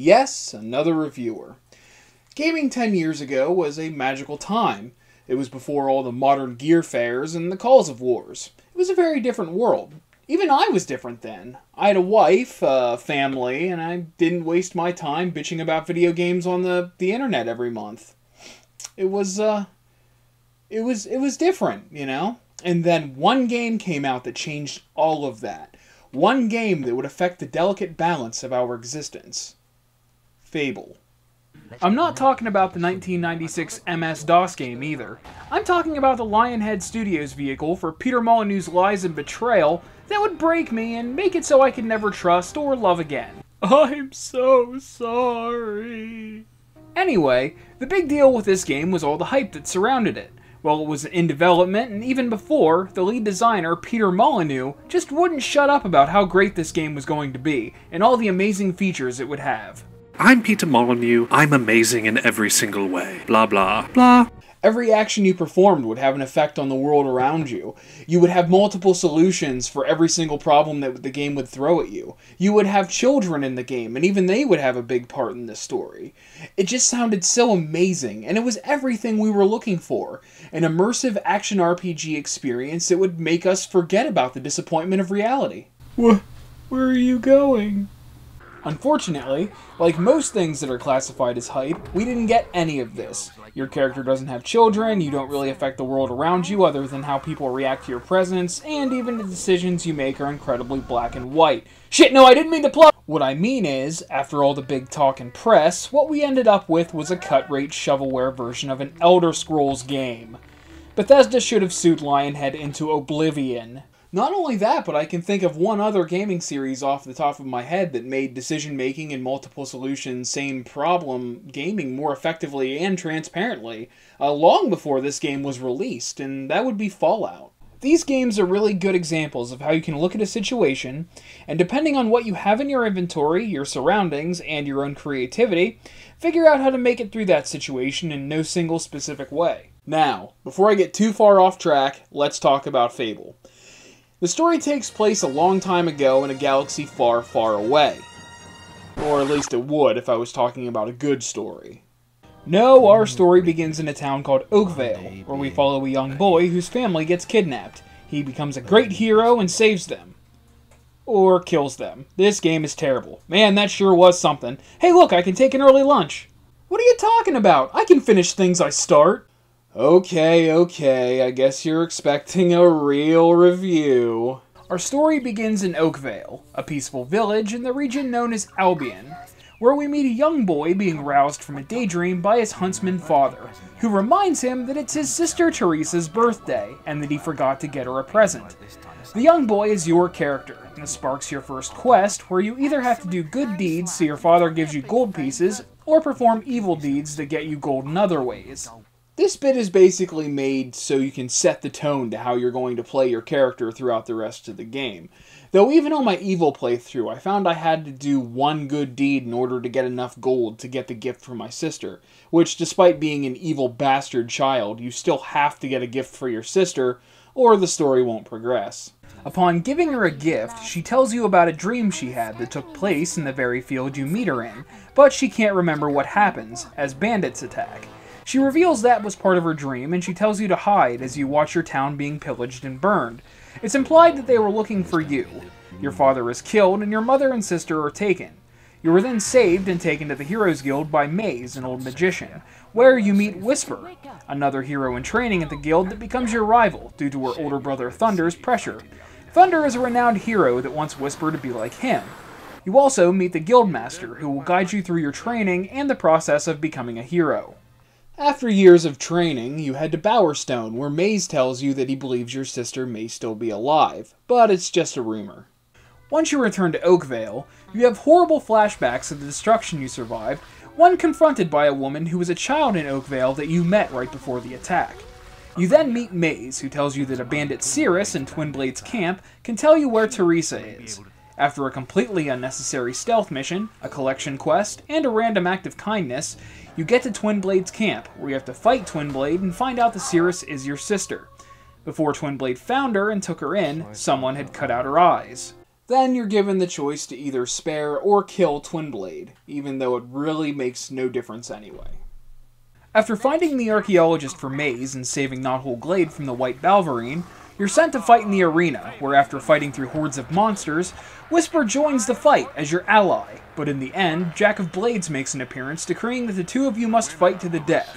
Yes, another reviewer. Gaming 10 years ago was a magical time. It was before all the modern gear fairs and the calls of wars. It was a very different world. Even I was different then. I had a wife, a family, and I didn't waste my time bitching about video games on the internet every month. It was different, you know? And then one game came out that changed all of that. One game that would affect the delicate balance of our existence. Fable. I'm not talking about the 1996 MS-DOS game either. I'm talking about the Lionhead Studios vehicle for Peter Molyneux's lies and betrayal that would break me and make it so I could never trust or love again. I'm so sorry. Anyway, the big deal with this game was all the hype that surrounded it. While it was in development, and even before, the lead designer, Peter Molyneux, just wouldn't shut up about how great this game was going to be, and all the amazing features it would have. I'm Peter Molyneux, I'm amazing in every single way. Blah blah blah. Every action you performed would have an effect on the world around you. You would have multiple solutions for every single problem that the game would throw at you. You would have children in the game, and even they would have a big part in this story. It just sounded so amazing, and it was everything we were looking for. An immersive action RPG experience that would make us forget about the disappointment of reality. Where are you going? Unfortunately, like most things that are classified as hype, we didn't get any of this. Your character doesn't have children, you don't really affect the world around you other than how people react to your presence, and even the decisions you make are incredibly black and white. Shit, no, I didn't mean to plug! What I mean is, after all the big talk and press, what we ended up with was a cut-rate shovelware version of an Elder Scrolls game. Bethesda should have sued Lionhead into oblivion. Not only that, but I can think of one other gaming series off the top of my head that made decision-making and multiple solutions, same problem gaming more effectively and transparently, long before this game was released, and that would be Fallout. These games are really good examples of how you can look at a situation, and depending on what you have in your inventory, your surroundings, and your own creativity, figure out how to make it through that situation in no single specific way. Now, before I get too far off track, let's talk about Fable. The story takes place a long time ago in a galaxy far, far away. Or at least it would if I was talking about a good story. No, our story begins in a town called Oakvale, where we follow a young boy whose family gets kidnapped. He becomes a great hero and saves them. Or kills them. This game is terrible. Man, that sure was something. Hey look, I can take an early lunch. What are you talking about? I can finish things I start. Okay, I guess you're expecting a real review. Our story begins in Oakvale, a peaceful village in the region known as Albion, where we meet a young boy being roused from a daydream by his huntsman father, who reminds him that it's his sister Teresa's birthday, and that he forgot to get her a present. The young boy is your character, and sparks your first quest, where you either have to do good deeds so your father gives you gold pieces, or perform evil deeds that get you gold in other ways. This bit is basically made so you can set the tone to how you're going to play your character throughout the rest of the game. Though even on my evil playthrough, I found I had to do one good deed in order to get enough gold to get the gift for my sister, which despite being an evil bastard child, you still have to get a gift for your sister, or the story won't progress. Upon giving her a gift, she tells you about a dream she had that took place in the very field you meet her in, but she can't remember what happens, as bandits attack. She reveals that was part of her dream, and she tells you to hide as you watch your town being pillaged and burned. It's implied that they were looking for you. Your father is killed, and your mother and sister are taken. You are then saved and taken to the Heroes Guild by Maze, an old magician, where you meet Whisper, another hero in training at the guild that becomes your rival due to her older brother Thunder's pressure. Thunder is a renowned hero that wants Whisper to be like him. You also meet the Guildmaster, who will guide you through your training and the process of becoming a hero. After years of training, you head to Bowerstone, where Maze tells you that he believes your sister may still be alive, but it's just a rumor. Once you return to Oakvale, you have horrible flashbacks of the destruction you survived, one confronted by a woman who was a child in Oakvale that you met right before the attack. You then meet Maze, who tells you that a bandit Cirrus in Twinblade's camp can tell you where Teresa is. After a completely unnecessary stealth mission, a collection quest, and a random act of kindness, you get to Twinblade's camp, where you have to fight Twinblade and find out that Cirrus is your sister. Before Twinblade found her and took her in, someone had cut out her eyes. Then you're given the choice to either spare or kill Twinblade, even though it really makes no difference anyway. After finding the archaeologist for Maze and saving Knothole Glade from the White Balverine, you're sent to fight in the arena, where after fighting through hordes of monsters, Whisper joins the fight as your ally, but in the end, Jack of Blades makes an appearance, decreeing that the two of you must fight to the death.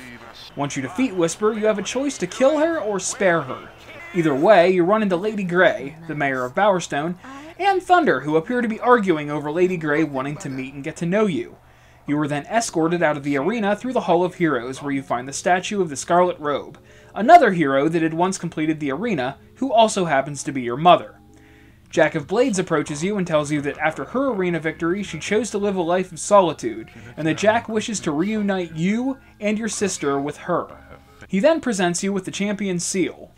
Once you defeat Whisper, you have a choice to kill her or spare her. Either way, you run into Lady Grey, the mayor of Bowerstone, and Thunder, who appear to be arguing over Lady Grey wanting to meet and get to know you. You are then escorted out of the arena through the Hall of Heroes, where you find the statue of the Scarlet Robe, another hero that had once completed the arena, who also happens to be your mother. Jack of Blades approaches you and tells you that after her arena victory, she chose to live a life of solitude, and that Jack wishes to reunite you and your sister with her. He then presents you with the Champion's Seal.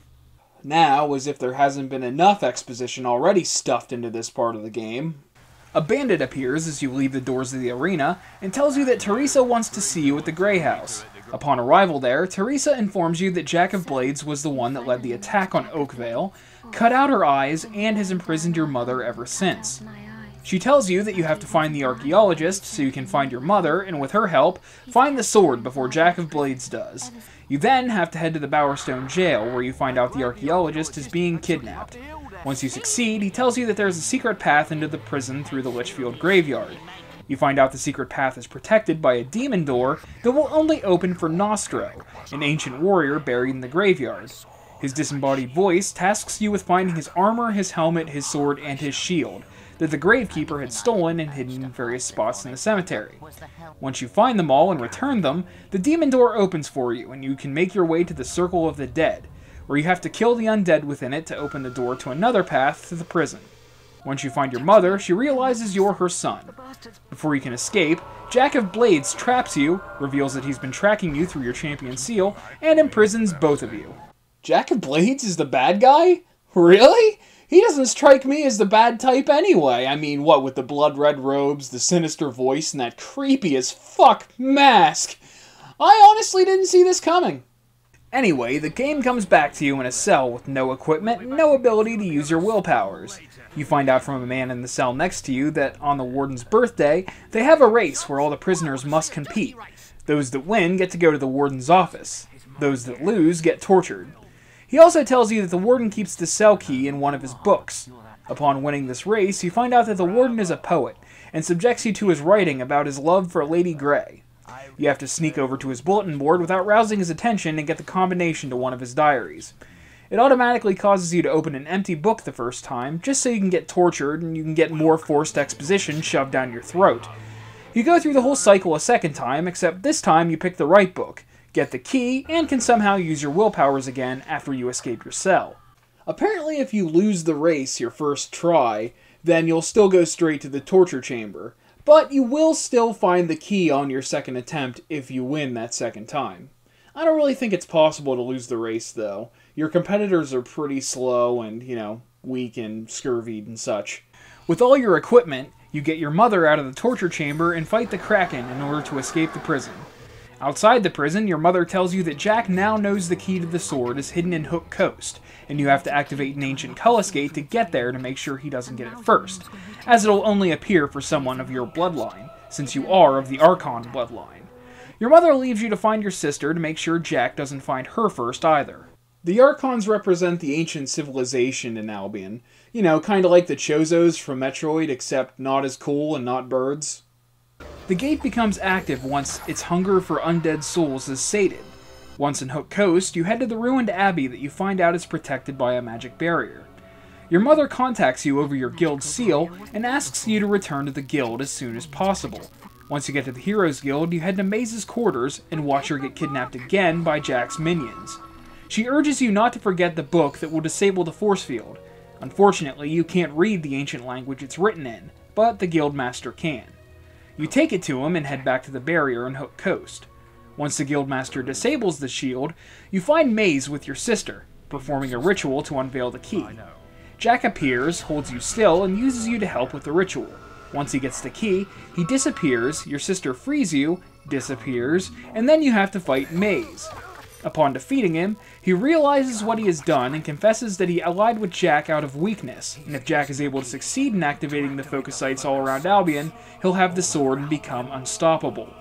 Now, as if there hasn't been enough exposition already stuffed into this part of the game, a bandit appears as you leave the doors of the arena and tells you that Teresa wants to see you at the Grey House. Upon arrival there, Teresa informs you that Jack of Blades was the one that led the attack on Oakvale, cut out her eyes, and has imprisoned your mother ever since. She tells you that you have to find the archaeologist so you can find your mother, and with her help, find the sword before Jack of Blades does. You then have to head to the Bowerstone jail, where you find out the archaeologist is being kidnapped. Once you succeed, he tells you that there is a secret path into the prison through the Litchfield graveyard. You find out the secret path is protected by a demon door that will only open for Nostro, an ancient warrior buried in the graveyard. His disembodied voice tasks you with finding his armor, his helmet, his sword, and his shield, that the Gravekeeper had stolen and hidden in various spots in the cemetery. Once you find them all and return them, the demon door opens for you, and you can make your way to the Circle of the Dead, where you have to kill the undead within it to open the door to another path to the prison. Once you find your mother, she realizes you're her son. Before you can escape, Jack of Blades traps you, reveals that he's been tracking you through your champion seal, and imprisons both of you. Jack of Blades is the bad guy? Really? He doesn't strike me as the bad type anyway. I mean, what with the blood-red robes, the sinister voice, and that creepy as fuck mask? I honestly didn't see this coming. Anyway, the game comes back to you in a cell with no equipment, no ability to use your willpowers. You find out from a man in the cell next to you that on the warden's birthday, they have a race where all the prisoners must compete. Those that win get to go to the warden's office. Those that lose get tortured. He also tells you that the warden keeps the cell key in one of his books. Upon winning this race, you find out that the warden is a poet, and subjects you to his writing about his love for Lady Grey. You have to sneak over to his bulletin board without rousing his attention and get the combination to one of his diaries. It automatically causes you to open an empty book the first time, just so you can get tortured and you can get more forced exposition shoved down your throat. You go through the whole cycle a second time, except this time you pick the right book, get the key, and can somehow use your willpowers again after you escape your cell. Apparently if you lose the race your first try, then you'll still go straight to the torture chamber, but you will still find the key on your second attempt if you win that second time. I don't really think it's possible to lose the race, though. Your competitors are pretty slow and, weak and scurvied and such. With all your equipment, you get your mother out of the torture chamber and fight the Kraken in order to escape the prison. Outside the prison, your mother tells you that Jack now knows the key to the sword is hidden in Hook Coast, and you have to activate an ancient Cullis Gate to get there to make sure he doesn't get it first, as it'll only appear for someone of your bloodline, since you are of the Archon bloodline. Your mother leaves you to find your sister to make sure Jack doesn't find her first either. The Archons represent the ancient civilization in Albion. Kind of like the Chozos from Metroid, except not as cool and not birds. The gate becomes active once its hunger for undead souls is sated. Once in Hook Coast, you head to the ruined abbey that you find out is protected by a magic barrier. Your mother contacts you over your guild seal and asks you to return to the guild as soon as possible. Once you get to the Heroes Guild, you head to Maze's quarters and watch her get kidnapped again by Jack's minions. She urges you not to forget the book that will disable the force field. Unfortunately, you can't read the ancient language it's written in, but the Guildmaster can. You take it to him and head back to the barrier in Hook Coast. Once the Guildmaster disables the shield, you find Maze with your sister, performing a ritual to unveil the key. Jack appears, holds you still, and uses you to help with the ritual. Once he gets the key, he disappears, your sister frees you, disappears, and then you have to fight Maze. Upon defeating him, he realizes what he has done and confesses that he allied with Jack out of weakness, and if Jack is able to succeed in activating the focus sites all around Albion, he'll have the sword and become unstoppable.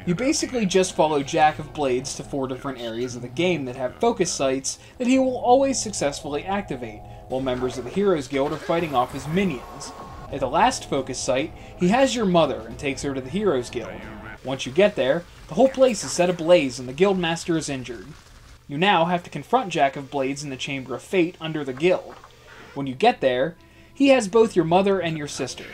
You basically just follow Jack of Blades to 4 different areas of the game that have focus sites that he will always successfully activate, while members of the Heroes Guild are fighting off his minions. At the last focus site, he has your mother and takes her to the Heroes Guild. Once you get there, the whole place is set ablaze and the Guildmaster is injured. You now have to confront Jack of Blades in the Chamber of Fate under the Guild. When you get there, he has both your mother and your sister.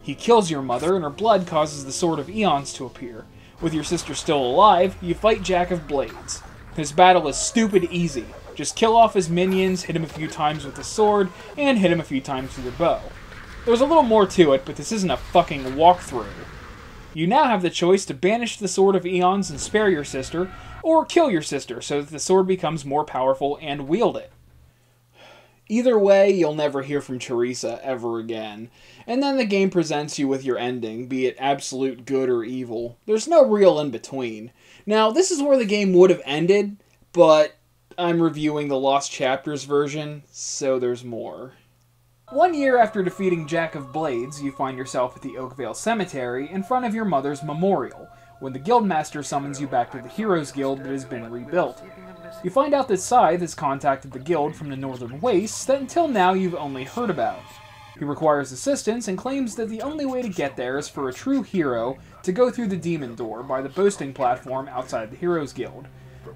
He kills your mother and her blood causes the Sword of Eons to appear. With your sister still alive, you fight Jack of Blades. His battle is stupid easy. Just kill off his minions, hit him a few times with the sword, and hit him a few times with your bow. There's a little more to it, but this isn't a fucking walkthrough. You now have the choice to banish the Sword of Eons and spare your sister, or kill your sister so that the sword becomes more powerful and wield it. Either way, you'll never hear from Teresa ever again, and then the game presents you with your ending, be it absolute good or evil. There's no real in-between. Now, this is where the game would have ended, but I'm reviewing the Lost Chapters version, so there's more. 1 year after defeating Jack of Blades, you find yourself at the Oakvale Cemetery in front of your mother's memorial, when the Guildmaster summons you back to the Heroes Guild that has been rebuilt. You find out that Scythe has contacted the Guild from the Northern Wastes that until now you've only heard about. He requires assistance and claims that the only way to get there is for a true hero to go through the Demon Door by the boasting platform outside the Heroes Guild.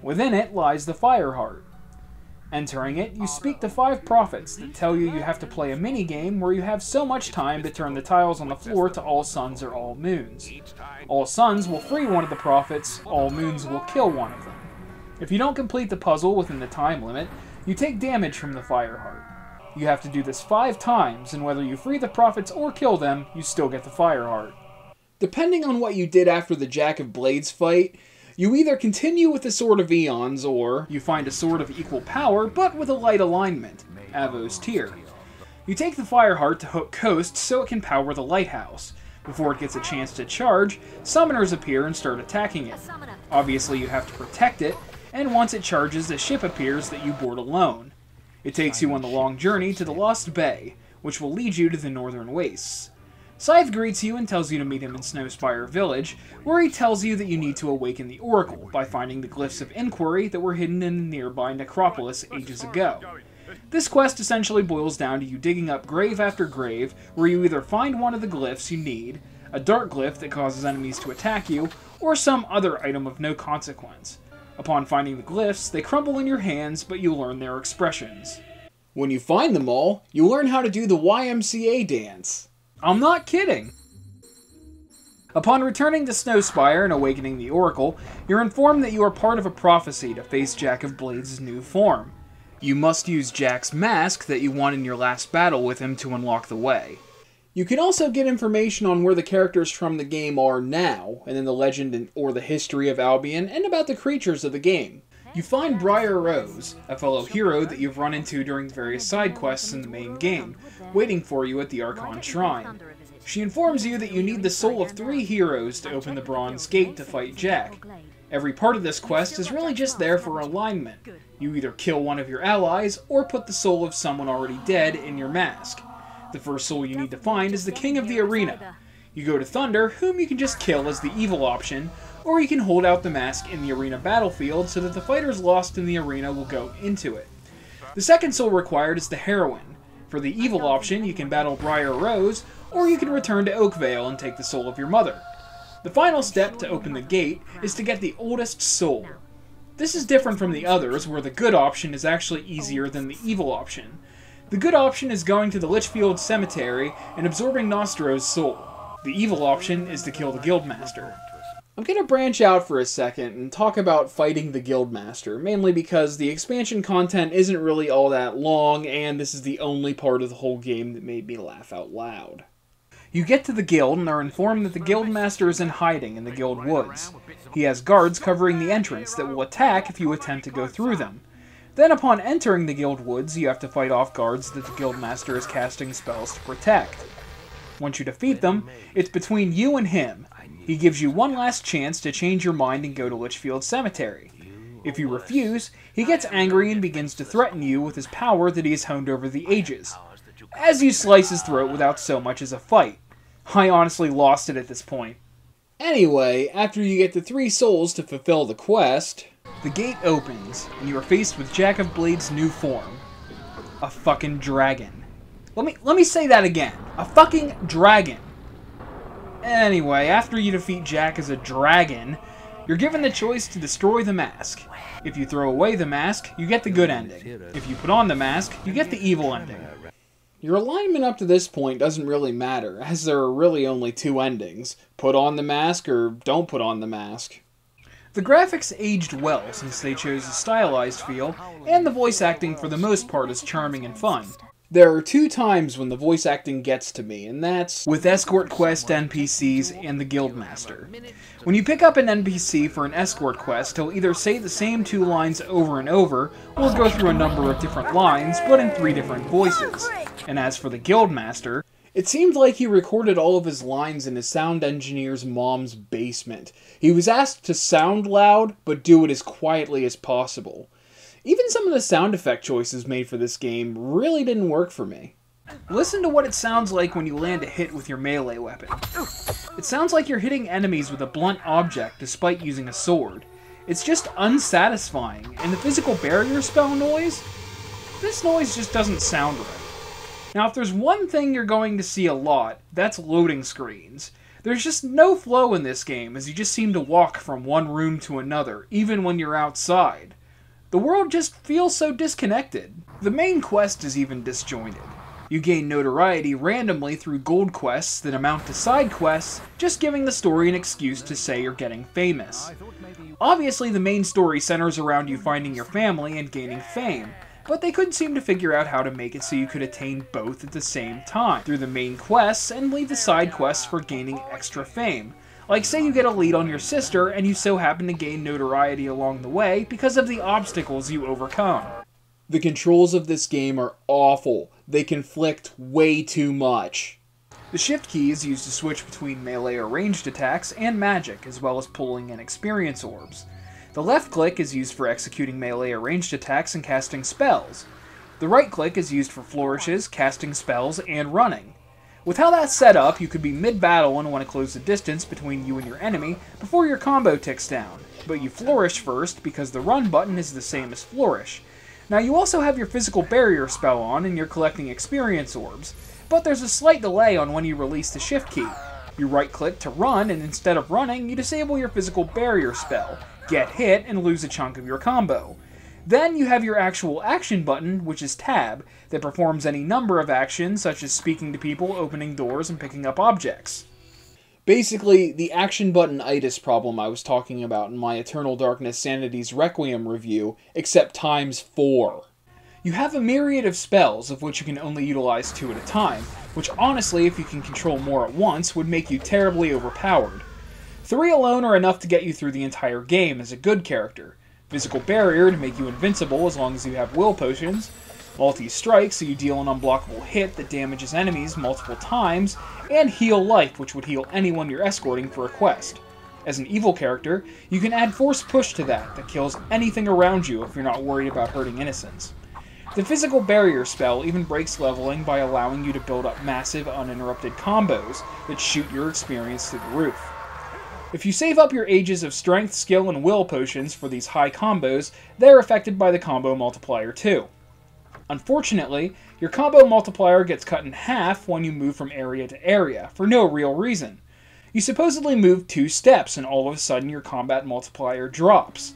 Within it lies the Fireheart. Entering it, you speak to 5 prophets that tell you you have to play a minigame where you have so much time to turn the tiles on the floor to all suns or all moons. All suns will free one of the prophets, all moons will kill one of them. If you don't complete the puzzle within the time limit, you take damage from the Fireheart. You have to do this 5 times, and whether you free the prophets or kill them, you still get the Fireheart. Depending on what you did after the Jack of Blades fight, you either continue with the Sword of Eons, or you find a sword of equal power, but with a light alignment, Avos Tear. You take the Fireheart to Hook Coast so it can power the lighthouse. Before it gets a chance to charge, summoners appear and start attacking it. Obviously you have to protect it, and once it charges, a ship appears that you board alone. It takes you on the long journey to the Lost Bay, which will lead you to the Northern Wastes. Scythe greets you and tells you to meet him in Snowspire Village, where he tells you that you need to awaken the Oracle by finding the glyphs of inquiry that were hidden in a nearby necropolis ages ago. This quest essentially boils down to you digging up grave after grave, where you either find one of the glyphs you need, a dark glyph that causes enemies to attack you, or some other item of no consequence. Upon finding the glyphs, they crumble in your hands, but you learn their expressions. When you find them all, you learn how to do the YMCA dance. I'm not kidding! Upon returning to Snowspire and awakening the Oracle, you're informed that you are part of a prophecy to face Jack of Blades' new form. You must use Jack's mask that you won in your last battle with him to unlock the way. You can also get information on where the characters from the game are now, and in the legend or the history of Albion, and about the creatures of the game. You find Briar Rose, a fellow hero that you've run into during various side quests in the main game, waiting for you at the Archon Shrine. She informs you that you need the soul of 3 heroes to open the Bronze Gate to fight Jack. Every part of this quest is really just there for alignment. You either kill one of your allies, or put the soul of someone already dead in your mask. The first soul you need to find is the King of the Arena. You go to Thunder, whom you can just kill as the evil option, or you can hold out the mask in the arena battlefield so that the fighters lost in the arena will go into it. The second soul required is the Heroine. For the evil option, you can battle Briar Rose, or you can return to Oakvale and take the soul of your mother. The final step to open the gate is to get the oldest soul. This is different from the others, where the good option is actually easier than the evil option. The good option is going to the Litchfield Cemetery and absorbing Nostro's soul. The evil option is to kill the Guildmaster. I'm going to branch out for a second and talk about fighting the Guildmaster, mainly because the expansion content isn't really all that long, and this is the only part of the whole game that made me laugh out loud. You get to the guild and are informed that the Guildmaster is in hiding in the guild woods. He has guards covering the entrance that will attack if you attempt to go through them. Then upon entering the guild woods, you have to fight off guards that the Guildmaster is casting spells to protect. Once you defeat them, it's between you and him. He gives you one last chance to change your mind and go to Litchfield Cemetery. If you refuse, he gets angry and begins to threaten you with his power that he has honed over the ages, as you slice his throat without so much as a fight. I honestly lost it at this point. Anyway, after you get the 3 souls to fulfill the quest, the gate opens, and you are faced with Jack of Blade's new form. A fucking dragon. Let me say that again. A fucking dragon. Anyway, after you defeat Jack as a dragon, you're given the choice to destroy the mask. If you throw away the mask, you get the good ending. If you put on the mask, you get the evil ending. Your alignment up to this point doesn't really matter, as there are really only 2 endings. Put on the mask or don't put on the mask. The graphics aged well since they chose a stylized feel, and the voice acting for the most part is charming and fun. There are 2 times when the voice acting gets to me, and that's with escort quest NPCs and the Guildmaster. When you pick up an NPC for an escort quest, he'll either say the same 2 lines over and over, or go through a number of different lines, but in 3 different voices. And as for the Guildmaster, it seemed like he recorded all of his lines in his sound engineer's mom's basement. He was asked to sound loud, but do it as quietly as possible. Even some of the sound effect choices made for this game really didn't work for me. Listen to what it sounds like when you land a hit with your melee weapon. It sounds like you're hitting enemies with a blunt object despite using a sword. It's just unsatisfying, and the physical barrier spell noise? This noise just doesn't sound right. Now, if there's one thing you're going to see a lot, that's loading screens. There's just no flow in this game, as you just seem to walk from one room to another, even when you're outside. The world just feels so disconnected. The main quest is even disjointed. You gain notoriety randomly through gold quests that amount to side quests, just giving the story an excuse to say you're getting famous. Obviously, the main story centers around you finding your family and gaining fame, but they couldn't seem to figure out how to make it so you could attain both at the same time, through the main quests and leave the side quests for gaining extra fame. Like, say you get a lead on your sister, and you so happen to gain notoriety along the way because of the obstacles you overcome. The controls of this game are awful. They conflict way too much. The shift key is used to switch between melee or ranged attacks and magic, as well as pulling in experience orbs. The left click is used for executing melee or ranged attacks and casting spells. The right click is used for flourishes, casting spells, and running. With how that's set up, you could be mid-battle and want to close the distance between you and your enemy before your combo ticks down, but you flourish first because the run button is the same as flourish. Now you also have your physical barrier spell on and you're collecting experience orbs, but there's a slight delay on when you release the shift key. You right-click to run, and instead of running, you disable your physical barrier spell, get hit, and lose a chunk of your combo. Then you have your actual action button, which is Tab, that performs any number of actions such as speaking to people, opening doors, and picking up objects. Basically, the action button itis problem I was talking about in my Eternal Darkness Sanity's Requiem review, except times 4. You have a myriad of spells, of which you can only utilize 2 at a time, which honestly, if you can control more at once, would make you terribly overpowered. 3 alone are enough to get you through the entire game as a good character. Physical barrier to make you invincible as long as you have will potions, multi-strike so you deal an unblockable hit that damages enemies multiple times, and heal life, which would heal anyone you're escorting for a quest. As an evil character, you can add force push to that kills anything around you if you're not worried about hurting innocents. The physical barrier spell even breaks leveling by allowing you to build up massive uninterrupted combos that shoot your experience through the roof. If you save up your ages of strength, skill, and will potions for these high combos, they're affected by the combo multiplier too. Unfortunately, your combo multiplier gets cut in half when you move from area to area, for no real reason. You supposedly move 2 steps and all of a sudden your combat multiplier drops.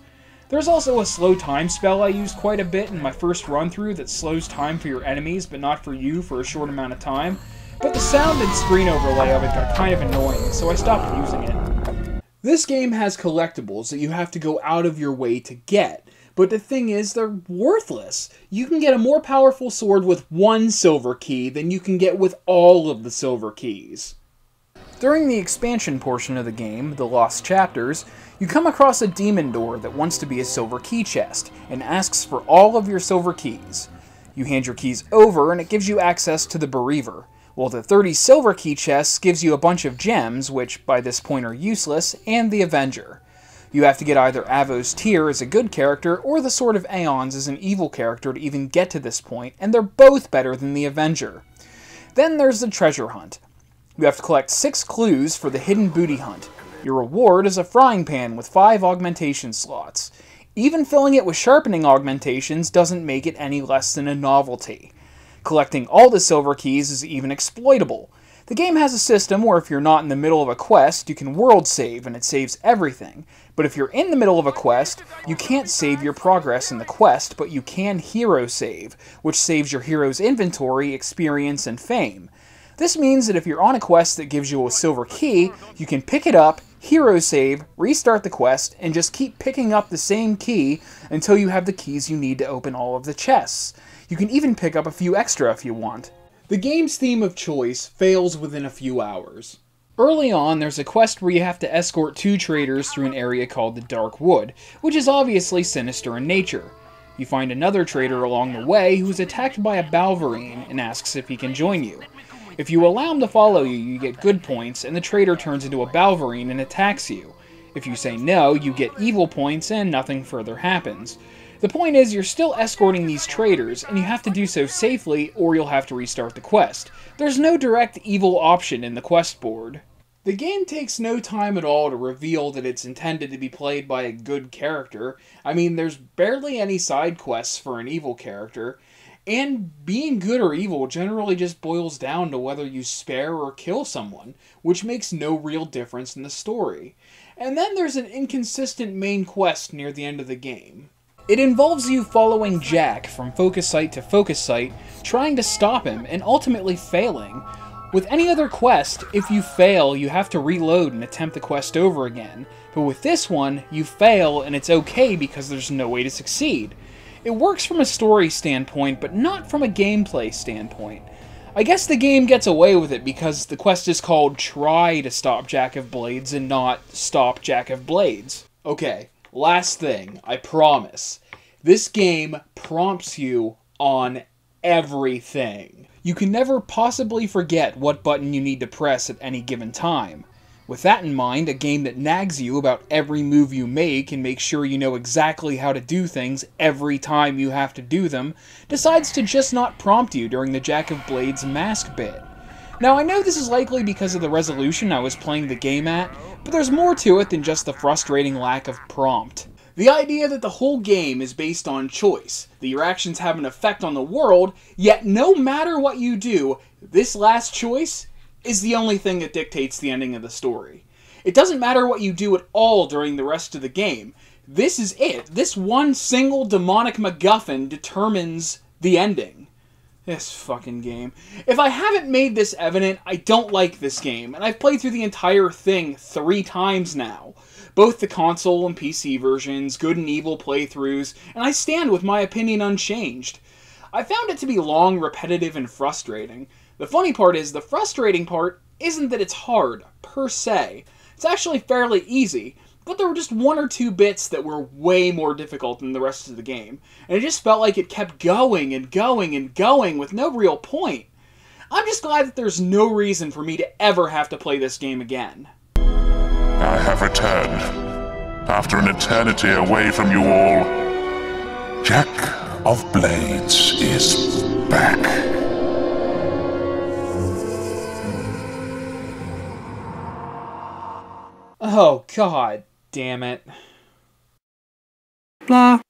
There's also a slow time spell I used quite a bit in my first run through that slows time for your enemies but not for you for a short amount of time, but the sound and screen overlay of it got kind of annoying, so I stopped using it. This game has collectibles that you have to go out of your way to get, but the thing is, they're worthless. You can get a more powerful sword with 1 silver key than you can get with all of the silver keys. During the expansion portion of the game, The Lost Chapters, you come across a demon door that wants to be a silver key chest, and asks for all of your silver keys. You hand your keys over, and it gives you access to the Bereaver, while the 30 silver key chests gives you a bunch of gems, which by this point are useless, and the Avenger. You have to get either Avo's Tear as a good character, or the Sword of Aeons as an evil character to even get to this point, and they're both better than the Avenger. Then there's the treasure hunt. You have to collect 6 clues for the hidden booty hunt. Your reward is a frying pan with 5 augmentation slots. Even filling it with sharpening augmentations doesn't make it any less than a novelty. Collecting all the silver keys is even exploitable. The game has a system where if you're not in the middle of a quest, you can world save and it saves everything. But if you're in the middle of a quest, you can't save your progress in the quest, but you can hero save, which saves your hero's inventory, experience, and fame. This means that if you're on a quest that gives you a silver key, you can pick it up, hero save, restart the quest, and just keep picking up the same key until you have the keys you need to open all of the chests. You can even pick up a few extra if you want. The game's theme of choice fails within a few hours. Early on, there's a quest where you have to escort 2 traders through an area called the Dark Wood, which is obviously sinister in nature. You find another trader along the way who is attacked by a Balverine and asks if he can join you. If you allow him to follow you, you get good points, and the trader turns into a Balverine and attacks you. If you say no, you get evil points and nothing further happens. The point is, you're still escorting these traders, and you have to do so safely, or you'll have to restart the quest. There's no direct evil option in the quest board. The game takes no time at all to reveal that it's intended to be played by a good character. I mean, there's barely any side quests for an evil character, and being good or evil generally just boils down to whether you spare or kill someone, which makes no real difference in the story. And then there's an inconsistent main quest near the end of the game. It involves you following Jack from focus site to focus site, trying to stop him, and ultimately failing. With any other quest, if you fail, you have to reload and attempt the quest over again. But with this one, you fail and it's okay because there's no way to succeed. It works from a story standpoint, but not from a gameplay standpoint. I guess the game gets away with it because the quest is called Try to Stop Jack of Blades and not Stop Jack of Blades. Okay. Last thing, I promise. This game prompts you on everything. You can never possibly forget what button you need to press at any given time. With that in mind, a game that nags you about every move you make and makes sure you know exactly how to do things every time you have to do them, decides to just not prompt you during the Jack of Blades mask bit. Now, I know this is likely because of the resolution I was playing the game at, but there's more to it than just the frustrating lack of prompt. The idea that the whole game is based on choice, that your actions have an effect on the world, yet no matter what you do, this last choice is the only thing that dictates the ending of the story. It doesn't matter what you do at all during the rest of the game. This is it. This one single demonic MacGuffin determines the ending. This fucking game. If I haven't made this evident, I don't like this game, and I've played through the entire thing 3 times now. Both the console and PC versions, good and evil playthroughs, and I stand with my opinion unchanged. I found it to be long, repetitive, and frustrating. The funny part is, the frustrating part isn't that it's hard, per se. It's actually fairly easy. But there were just 1 or 2 bits that were way more difficult than the rest of the game. And it just felt like it kept going and going and going with no real point. I'm just glad that there's no reason for me to ever have to play this game again. I have returned. After an eternity away from you all, Jack of Blades is back. Oh, god damn it. Blah.